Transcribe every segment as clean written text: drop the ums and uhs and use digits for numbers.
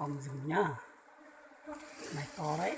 phòng rừng nhá. Này to đấy.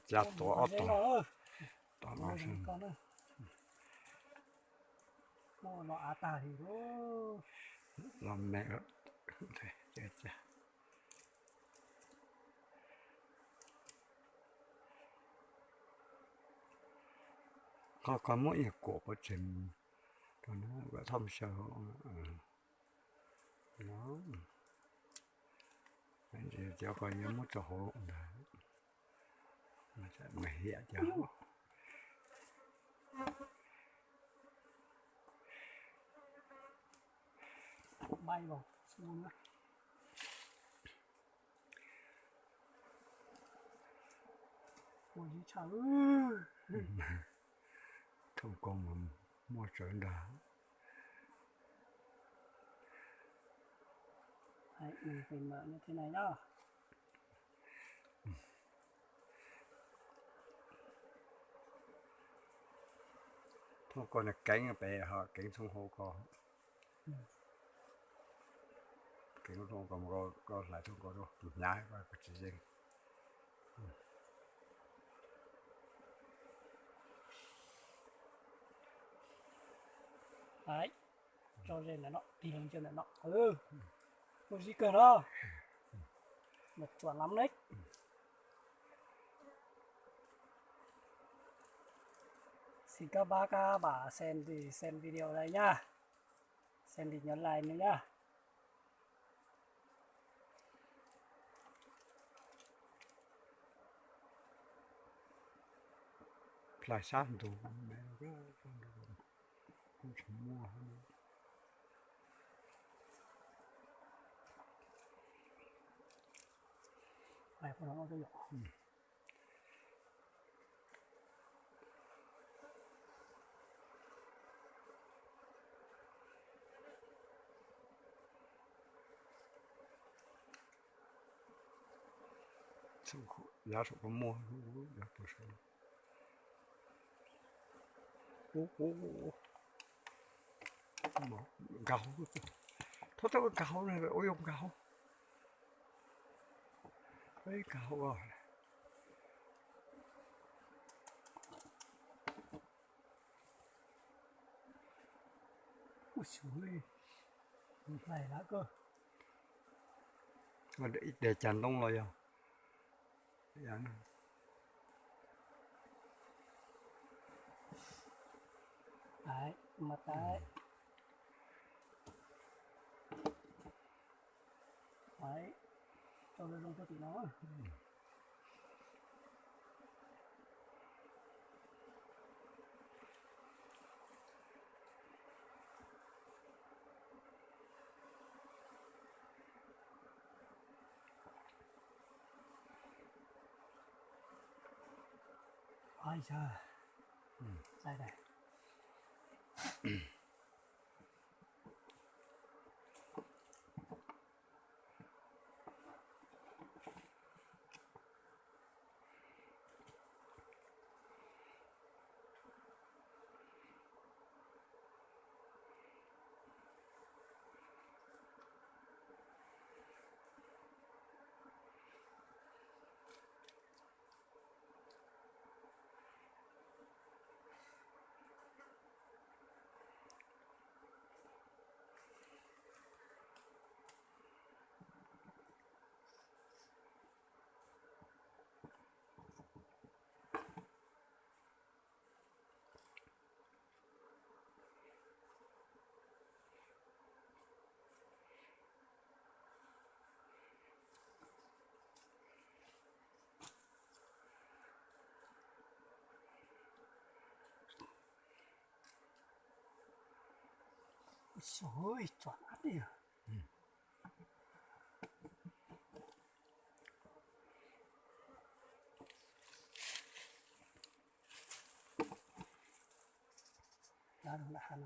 chặt tổ to nó xem nó à ta thì nó làm mẹ thế chết cha có mỗi nhà cổ có chừng cho nó có thông sơ nó thì cho coi như một chỗ hộ mà sẽ mày hiện cho bay vào xuống nữa ôi trời ơi không con mà mua chuyện đó đấy, mình phải mở như thế này nhá. thôi con là cánh bé họ cánh xuống hồ con cánh xuống con có lại xuống con rồi nhái và cái gì Đấy cho lên là nó đi lên trên là nó một gì cơ đó một chuẩn lắm đấy. Xin các bác các bà xem thì xem video đây nhá, xem thì nhấn like nữa nhá. lại sáng đủ mẹ cái không chỉ mua Này con nó cái nhỏ giá số có mua được một số gạo thôi tao gạo này là ôi ông gạo ấy gạo rồi ui trời này lá cơ mà để chắn đông rồi không mặt đấy. Đấy, cho lên lông cho tụi nó. Ôi trời, đây này. Ôi, chuẩn ắt đi à. Đó là hàn